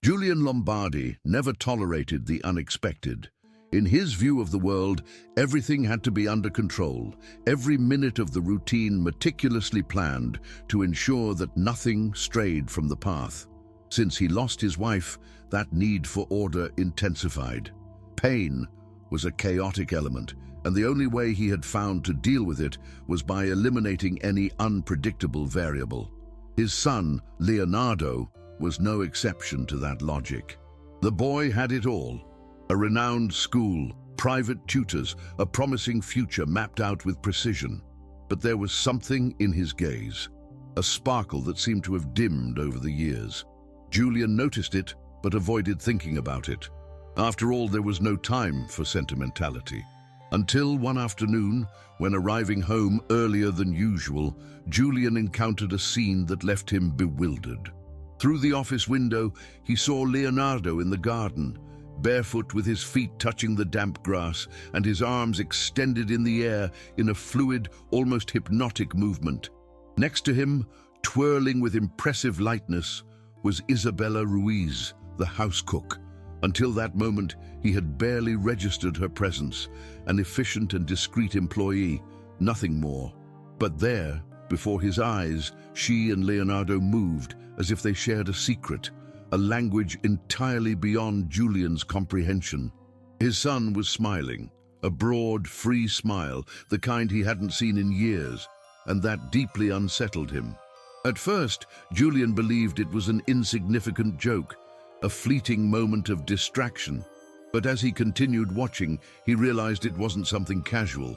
Julian Lombardi never tolerated the unexpected. In his view of the world, everything had to be under control, every minute of the routine meticulously planned to ensure that nothing strayed from the path. Since he lost his wife, that need for order intensified. Pain was a chaotic element, and the only way he had found to deal with it was by eliminating any unpredictable variable. His son, Leonardo, was no exception to that logic. The boy had it all: a renowned school, private tutors, a promising future mapped out with precision. But there was something in his gaze, a sparkle that seemed to have dimmed over the years. Julian noticed it, but avoided thinking about it. After all, there was no time for sentimentality. Until one afternoon, when arriving home earlier than usual, Julian encountered a scene that left him bewildered. Through the office window, he saw Leonardo in the garden, barefoot with his feet touching the damp grass and his arms extended in the air in a fluid, almost hypnotic movement. Next to him, twirling with impressive lightness, was Isabella Ruiz, the house cook. Until that moment, he had barely registered her presence, an efficient and discreet employee, nothing more. But there, before his eyes, she and Leonardo moved as if they shared a secret, a language entirely beyond Julian's comprehension. His son was smiling, a broad, free smile, the kind he hadn't seen in years, and that deeply unsettled him. At first, Julian believed it was an insignificant joke, a fleeting moment of distraction. But as he continued watching, he realized it wasn't something casual.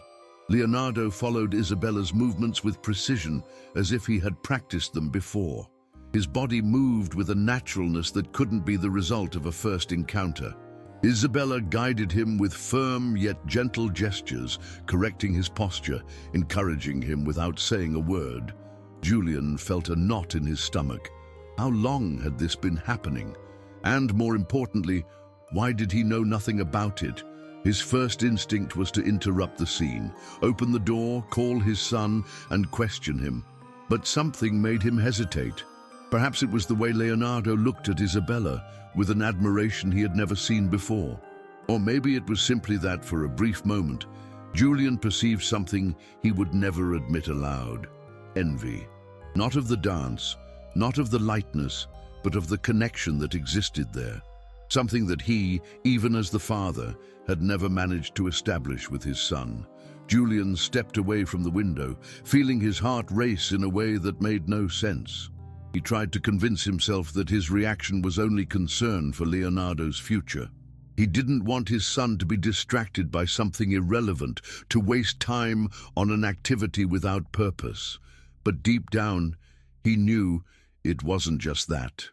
Leonardo followed Isabella's movements with precision, as if he had practiced them before. His body moved with a naturalness that couldn't be the result of a first encounter. Isabella guided him with firm yet gentle gestures, correcting his posture, encouraging him without saying a word. Julian felt a knot in his stomach. How long had this been happening? And more importantly, why did he know nothing about it? His first instinct was to interrupt the scene, open the door, call his son, and question him. But something made him hesitate. Perhaps it was the way Leonardo looked at Isabella, with an admiration he had never seen before. Or maybe it was simply that, for a brief moment, Julian perceived something he would never admit aloud: envy. Not of the dance, not of the lightness, but of the connection that existed there. Something that he, even as the father, had never managed to establish with his son. Julian stepped away from the window, feeling his heart race in a way that made no sense. He tried to convince himself that his reaction was only concern for Leonardo's future. He didn't want his son to be distracted by something irrelevant, to waste time on an activity without purpose. But deep down, he knew it wasn't just that.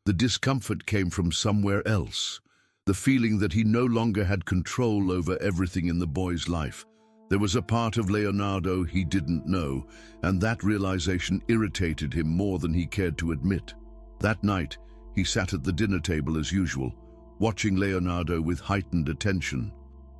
The discomfort came from somewhere else, the feeling that he no longer had control over everything in the boy's life. There was a part of Leonardo he didn't know, and that realization irritated him more than he cared to admit. That night, he sat at the dinner table as usual, watching Leonardo with heightened attention.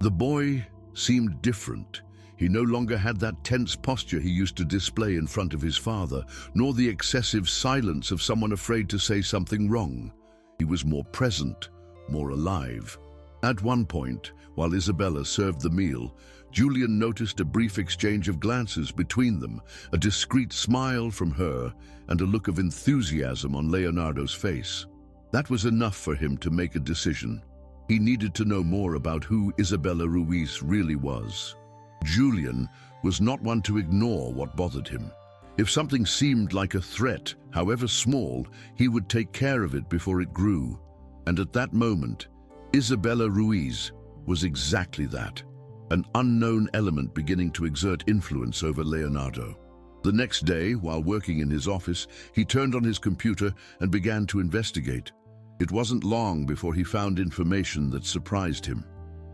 The boy seemed different. He no longer had that tense posture he used to display in front of his father, nor the excessive silence of someone afraid to say something wrong. He was more present, more alive. At one point, while Isabella served the meal, Julian noticed a brief exchange of glances between them, a discreet smile from her, and a look of enthusiasm on Leonardo's face. That was enough for him to make a decision. He needed to know more about who Isabella Ruiz really was. Julian was not one to ignore what bothered him. If something seemed like a threat, however small, he would take care of it before it grew. And at that moment, Isabella Ruiz was exactly that, an unknown element beginning to exert influence over Leonardo. The next day, while working in his office, he turned on his computer and began to investigate. It wasn't long before he found information that surprised him.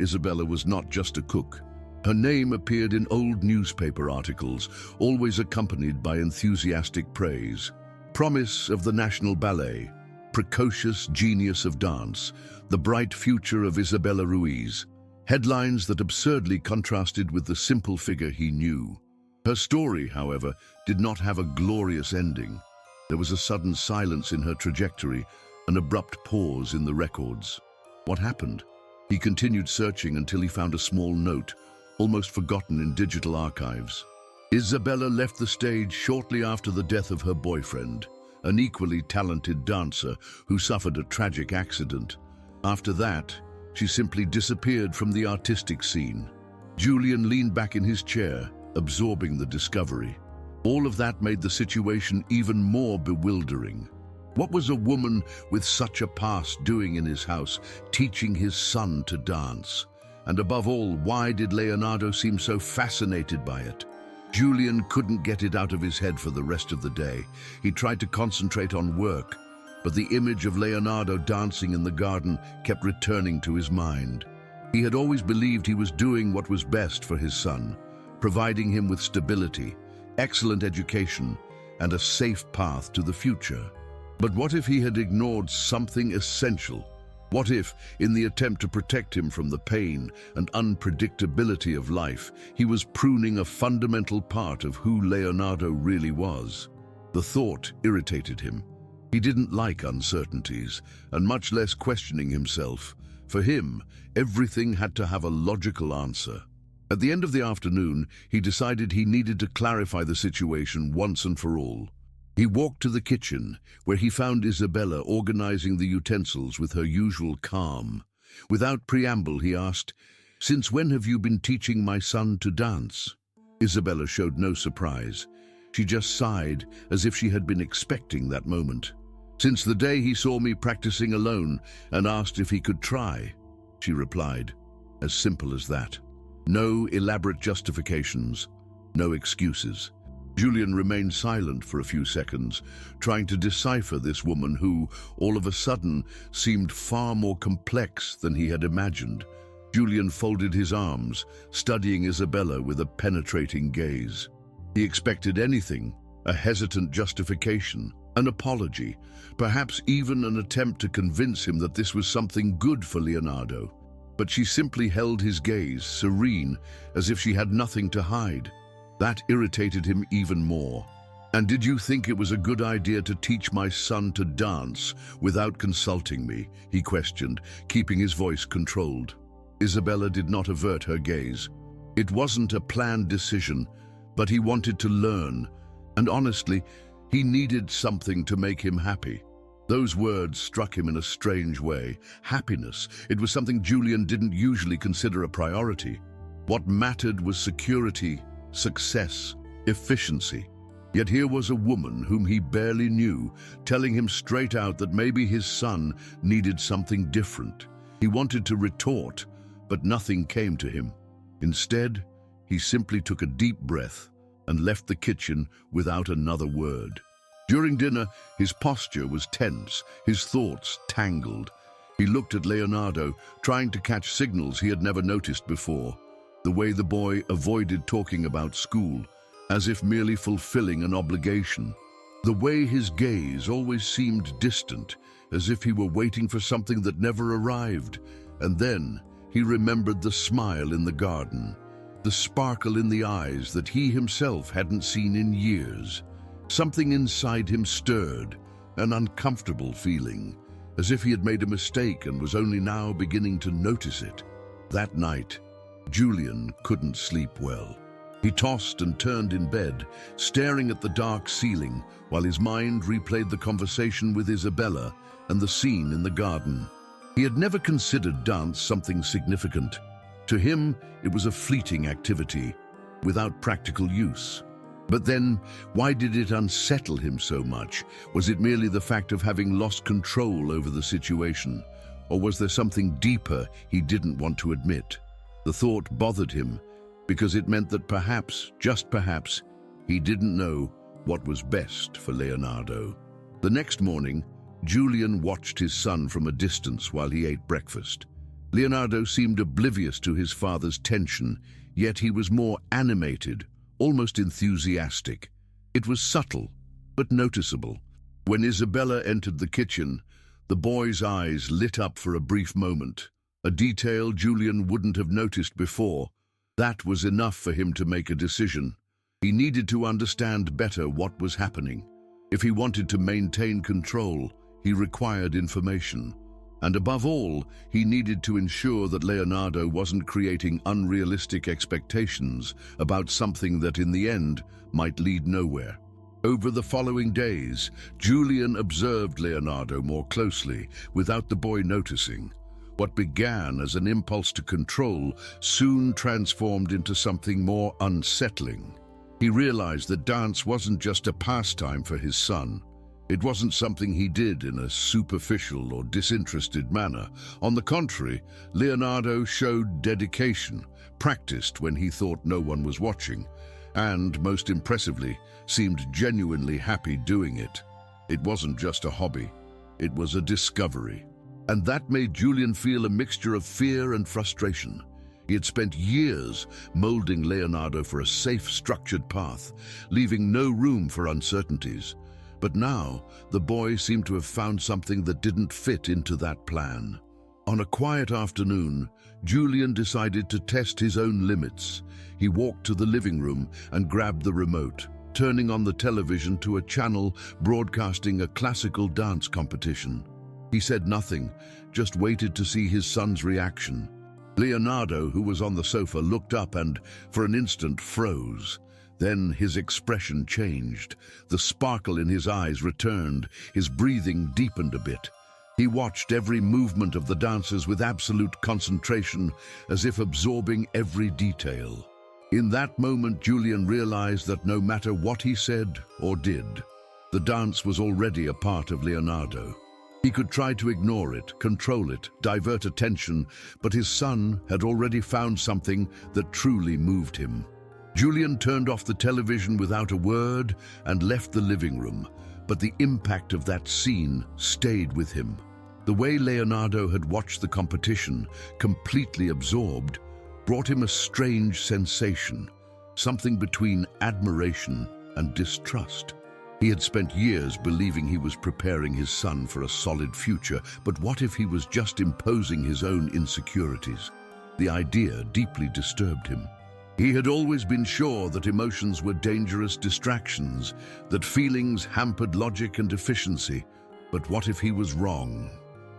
Isabella was not just a cook. Her name appeared in old newspaper articles, always accompanied by enthusiastic praise. Promise of the National Ballet, precocious genius of dance, the bright future of Isabella Ruiz. Headlines that absurdly contrasted with the simple figure he knew. Her story, however, did not have a glorious ending. There was a sudden silence in her trajectory, An abrupt pause in the records. What happened? He continued searching until he found a small note, almost forgotten in digital archives. Isabella left the stage shortly after the death of her boyfriend, an equally talented dancer who suffered a tragic accident. After that, she simply disappeared from the artistic scene. Julian leaned back in his chair, absorbing the discovery. All of that made the situation even more bewildering. What was a woman with such a past doing in his house, teaching his son to dance? And above all, why did Leonardo seem so fascinated by it? Julian couldn't get it out of his head for the rest of the day. He tried to concentrate on work, but the image of Leonardo dancing in the garden kept returning to his mind. He had always believed he was doing what was best for his son, providing him with stability, excellent education, and a safe path to the future. But what if he had ignored something essential? What if, in the attempt to protect him from the pain and unpredictability of life, he was pruning a fundamental part of who Leonardo really was? The thought irritated him. He didn't like uncertainties, and much less questioning himself. For him, everything had to have a logical answer. At the end of the afternoon, he decided he needed to clarify the situation once and for all. He walked to the kitchen, where he found Isabella organizing the utensils with her usual calm. Without preamble, he asked, "Since when have you been teaching my son to dance?" Isabella showed no surprise. She just sighed, as if she had been expecting that moment. "Since the day he saw me practicing alone and asked if he could try," she replied. As simple as that. No elaborate justifications, no excuses. Julian remained silent for a few seconds, trying to decipher this woman who, all of a sudden, seemed far more complex than he had imagined. Julian folded his arms, studying Isabella with a penetrating gaze. He expected anything, a hesitant justification, an apology, perhaps even an attempt to convince him that this was something good for Leonardo. But she simply held his gaze, serene, as if she had nothing to hide. That irritated him even more. "And did you think it was a good idea to teach my son to dance without consulting me?" he questioned, keeping his voice controlled. Isabella did not avert her gaze. It wasn't a planned decision, but he wanted to learn, and honestly, he needed something to make him happy. Those words struck him in a strange way. Happiness. It was something Julian didn't usually consider a priority. What mattered was security, success, efficiency. Yet here was a woman whom he barely knew, telling him straight out that maybe his son needed something different. He wanted to retort, but nothing came to him. Instead, he simply took a deep breath and left the kitchen without another word. During dinner, his posture was tense, his thoughts tangled. He looked at Leonardo, trying to catch signals he had never noticed before. The way the boy avoided talking about school, as if merely fulfilling an obligation. The way his gaze always seemed distant, as if he were waiting for something that never arrived. And then he remembered the smile in the garden, the sparkle in the eyes that he himself hadn't seen in years. Something inside him stirred, an uncomfortable feeling, as if he had made a mistake and was only now beginning to notice it. That night, Julian couldn't sleep well. He tossed and turned in bed, staring at the dark ceiling, while his mind replayed the conversation with Isabella and the scene in the garden. He had never considered dance something significant. To him, it was a fleeting activity, without practical use. But then, why did it unsettle him so much? Was it merely the fact of having lost control over the situation? Or was there something deeper he didn't want to admit? The thought bothered him, because it meant that perhaps, just perhaps, he didn't know what was best for Leonardo. The next morning, Julian watched his son from a distance while he ate breakfast. Leonardo seemed oblivious to his father's tension, yet he was more animated, almost enthusiastic. It was subtle, but noticeable. When Isabella entered the kitchen, the boy's eyes lit up for a brief moment, a detail Julian wouldn't have noticed before. That was enough for him to make a decision. He needed to understand better what was happening. If he wanted to maintain control, he required information. And above all, he needed to ensure that Leonardo wasn't creating unrealistic expectations about something that in the end might lead nowhere. Over the following days, Julian observed Leonardo more closely, without the boy noticing. What began as an impulse to control soon transformed into something more unsettling. He realized that dance wasn't just a pastime for his son. It wasn't something he did in a superficial or disinterested manner. On the contrary, Leonardo showed dedication, practiced when he thought no one was watching, and, most impressively, seemed genuinely happy doing it. It wasn't just a hobby, it was a discovery. And that made Julian feel a mixture of fear and frustration. He had spent years molding Leonardo for a safe, structured path, leaving no room for uncertainties. But now, the boy seemed to have found something that didn't fit into that plan. On a quiet afternoon, Julian decided to test his own limits. He walked to the living room and grabbed the remote, turning on the television to a channel broadcasting a classical dance competition. He said nothing, just waited to see his son's reaction. Leonardo, who was on the sofa, looked up and, for an instant, froze. Then his expression changed. The sparkle in his eyes returned. His breathing deepened a bit. He watched every movement of the dancers with absolute concentration, as if absorbing every detail. In that moment, Julian realized that no matter what he said or did, the dance was already a part of Leonardo. He could try to ignore it, control it, divert attention, but his son had already found something that truly moved him. Julian turned off the television without a word and left the living room, but the impact of that scene stayed with him. The way Leonardo had watched the competition, completely absorbed, brought him a strange sensation, something between admiration and distrust. He had spent years believing he was preparing his son for a solid future, but what if he was just imposing his own insecurities? The idea deeply disturbed him. He had always been sure that emotions were dangerous distractions, that feelings hampered logic and efficiency. But what if he was wrong?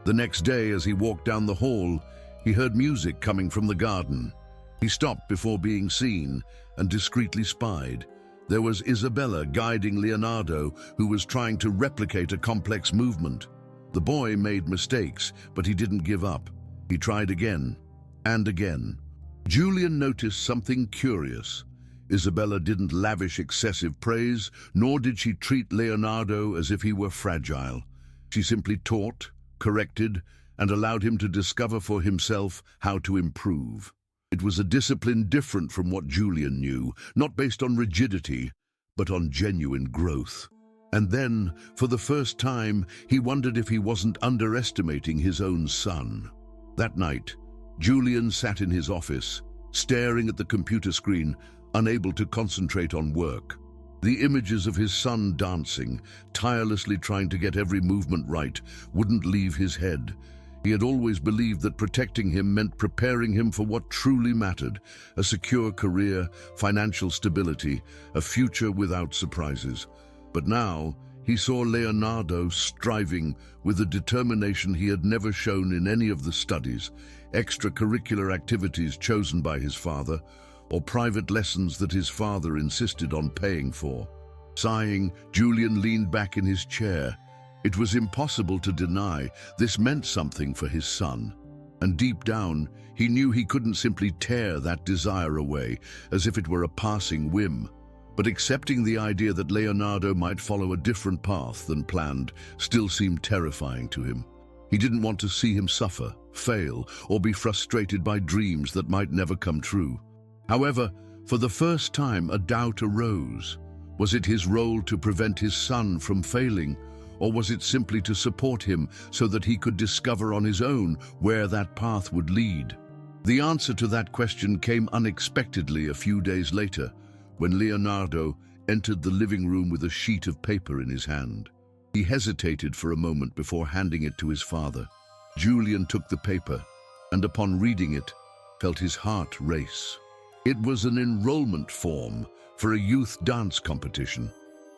The next day, as he walked down the hall, he heard music coming from the garden. He stopped before being seen and discreetly spied. There was Isabella guiding Leonardo, who was trying to replicate a complex movement. The boy made mistakes, but he didn't give up. He tried again and again. Julian noticed something curious. Isabella didn't lavish excessive praise, nor did she treat Leonardo as if he were fragile. She simply taught, corrected, and allowed him to discover for himself how to improve. It was a discipline different from what Julian knew, not based on rigidity, but on genuine growth. And then, for the first time, he wondered if he wasn't underestimating his own son. That night, Julian sat in his office, staring at the computer screen, unable to concentrate on work. The images of his son dancing, tirelessly trying to get every movement right, wouldn't leave his head. He had always believed that protecting him meant preparing him for what truly mattered: a secure career, financial stability, a future without surprises. But now, he saw Leonardo striving with a determination he had never shown in any of the studies, extracurricular activities chosen by his father, or private lessons that his father insisted on paying for. Sighing, Julian leaned back in his chair. It was impossible to deny this meant something for his son. And deep down, he knew he couldn't simply tear that desire away as if it were a passing whim. But accepting the idea that Leonardo might follow a different path than planned still seemed terrifying to him. He didn't want to see him suffer, fail, or be frustrated by dreams that might never come true. However, for the first time, a doubt arose. Was it his role to prevent his son from failing, or was it simply to support him so that he could discover on his own where that path would lead? The answer to that question came unexpectedly a few days later, when Leonardo entered the living room with a sheet of paper in his hand. He hesitated for a moment before handing it to his father. Julian took the paper, and upon reading it, felt his heart race. It was an enrollment form for a youth dance competition.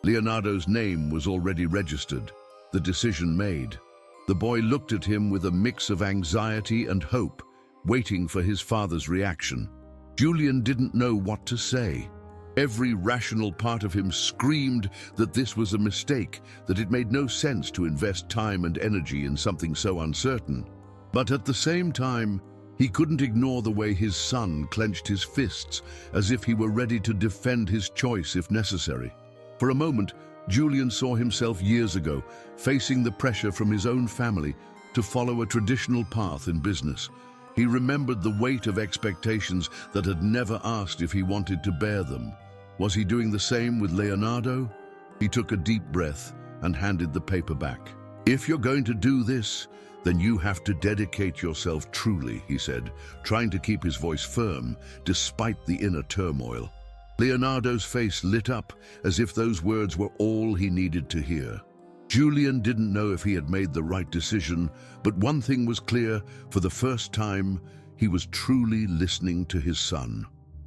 Leonardo's name was already registered, the decision made. The boy looked at him with a mix of anxiety and hope, waiting for his father's reaction. Julian didn't know what to say. Every rational part of him screamed that this was a mistake, that it made no sense to invest time and energy in something so uncertain. But at the same time, he couldn't ignore the way his son clenched his fists, as if he were ready to defend his choice if necessary. For a moment, Julian saw himself years ago, facing the pressure from his own family to follow a traditional path in business. He remembered the weight of expectations that had never asked if he wanted to bear them. Was he doing the same with Leonardo? He took a deep breath and handed the paper back. "If you're going to do this, then you have to dedicate yourself truly," he said, trying to keep his voice firm despite the inner turmoil. Leonardo's face lit up as if those words were all he needed to hear. Julian didn't know if he had made the right decision, but one thing was clear: for the first time, he was truly listening to his son.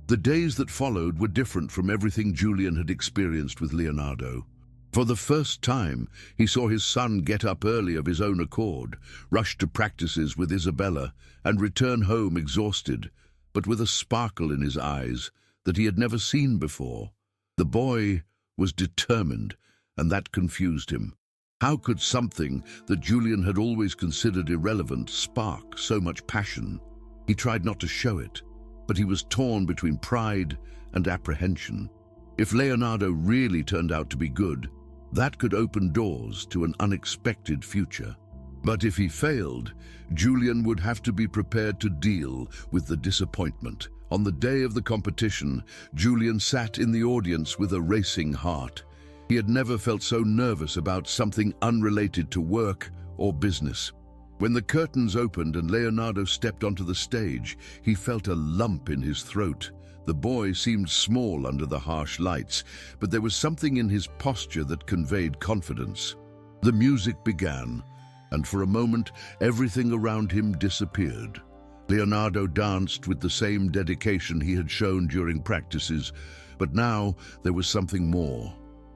The days that followed were different from everything Julian had experienced with Leonardo. For the first time, he saw his son get up early of his own accord, rush to practices with Isabella, and return home exhausted, but with a sparkle in his eyes that he had never seen before. The boy was determined, and that confused him. How could something that Julian had always considered irrelevant spark so much passion? He tried not to show it, but he was torn between pride and apprehension. If Leonardo really turned out to be good, that could open doors to an unexpected future. But if he failed, Julian would have to be prepared to deal with the disappointment. On the day of the competition, Julian sat in the audience with a racing heart. He had never felt so nervous about something unrelated to work or business. When the curtains opened and Leonardo stepped onto the stage, he felt a lump in his throat. The boy seemed small under the harsh lights, but there was something in his posture that conveyed confidence. The music began, and for a moment, everything around him disappeared. Leonardo danced with the same dedication he had shown during practices, but now there was something more,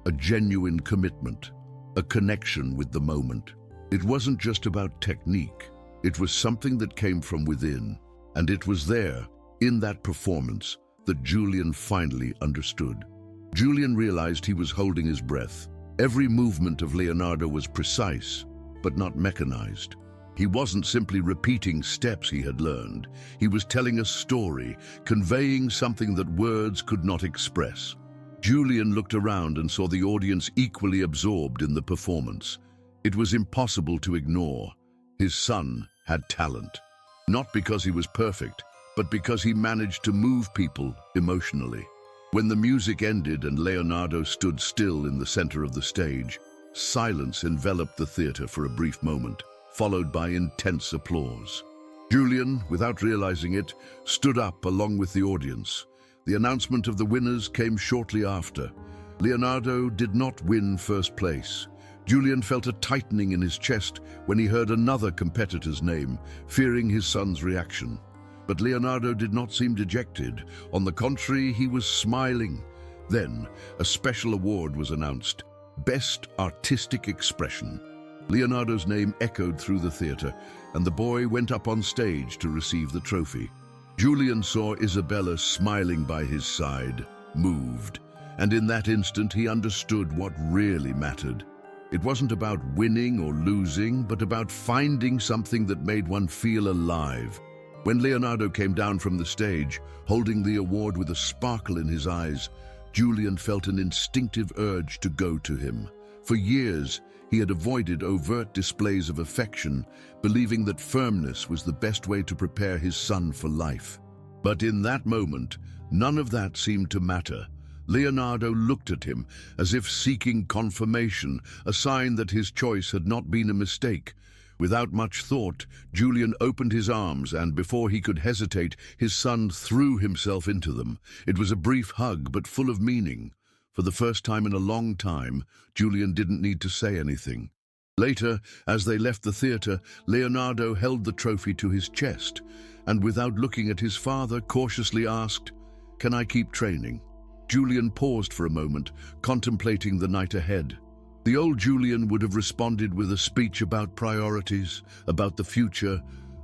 a genuine commitment, a connection with the moment. It wasn't just about technique, it was something that came from within, and it was there, in that performance, that Julian finally understood. Julian realized he was holding his breath. Every movement of Leonardo was precise, but not mechanized. He wasn't simply repeating steps he had learned. He was telling a story, conveying something that words could not express. Julian looked around and saw the audience equally absorbed in the performance. It was impossible to ignore. His son had talent. Not because he was perfect, but because he managed to move people emotionally. When the music ended and Leonardo stood still in the center of the stage, silence enveloped the theater for a brief moment, followed by intense applause. Julian, without realizing it, stood up along with the audience. The announcement of the winners came shortly after. Leonardo did not win first place. Julian felt a tightening in his chest when he heard another competitor's name, fearing his son's reaction. But Leonardo did not seem dejected. On the contrary, he was smiling. Then, a special award was announced, Best Artistic Expression. Leonardo's name echoed through the theater, and the boy went up on stage to receive the trophy. Julian saw Isabella smiling by his side, moved, and in that instant he understood what really mattered. It wasn't about winning or losing, but about finding something that made one feel alive. When Leonardo came down from the stage, holding the award with a sparkle in his eyes, Julian felt an instinctive urge to go to him. For years, he had avoided overt displays of affection, believing that firmness was the best way to prepare his son for life. But in that moment, none of that seemed to matter. Leonardo looked at him as if seeking confirmation, a sign that his choice had not been a mistake. Without much thought, Julian opened his arms, and before he could hesitate, his son threw himself into them. It was a brief hug, but full of meaning. For the first time in a long time, Julian didn't need to say anything. Later, as they left the theater, Leonardo held the trophy to his chest, and without looking at his father, cautiously asked, "Can I keep training?" Julian paused for a moment, contemplating the night ahead. The old Julian would have responded with a speech about priorities, about the future,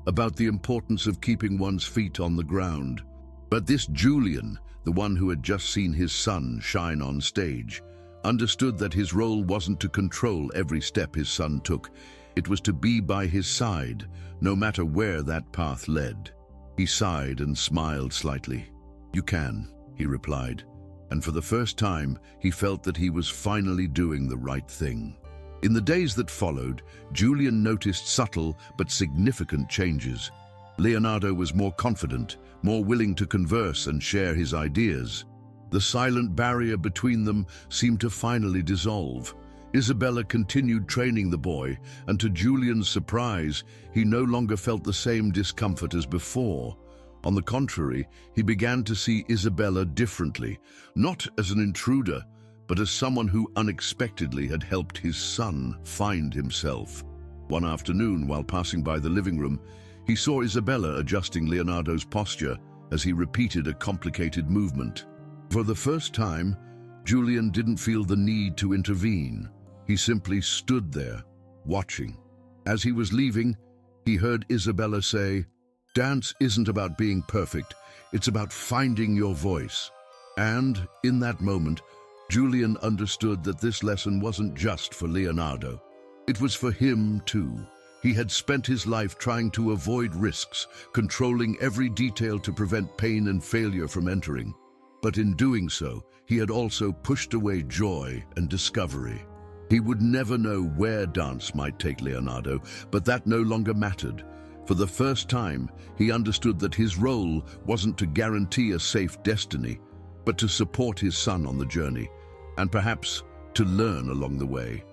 about the importance of keeping one's feet on the ground. But this Julian, the one who had just seen his son shine on stage, understood that his role wasn't to control every step his son took. It was to be by his side, no matter where that path led. He sighed and smiled slightly. "You can," he replied, and for the first time he felt that he was finally doing the right thing. In the days that followed, Julian noticed subtle but significant changes. Leonardo was more confident, more willing to converse and share his ideas. The silent barrier between them seemed to finally dissolve. Isabella continued training the boy, and to Julian's surprise, he no longer felt the same discomfort as before. On the contrary, he began to see Isabella differently, not as an intruder, but as someone who unexpectedly had helped his son find himself. One afternoon, while passing by the living room, he saw Isabella adjusting Leonardo's posture as he repeated a complicated movement. For the first time, Julian didn't feel the need to intervene. He simply stood there, watching. As he was leaving, he heard Isabella say, "Dance isn't about being perfect, it's about finding your voice." And, in that moment, Julian understood that this lesson wasn't just for Leonardo. It was for him, too. He had spent his life trying to avoid risks, controlling every detail to prevent pain and failure from entering. But in doing so, he had also pushed away joy and discovery. He would never know where dance might take Leonardo, but that no longer mattered. For the first time, he understood that his role wasn't to guarantee a safe destiny, but to support his son on the journey, and perhaps to learn along the way.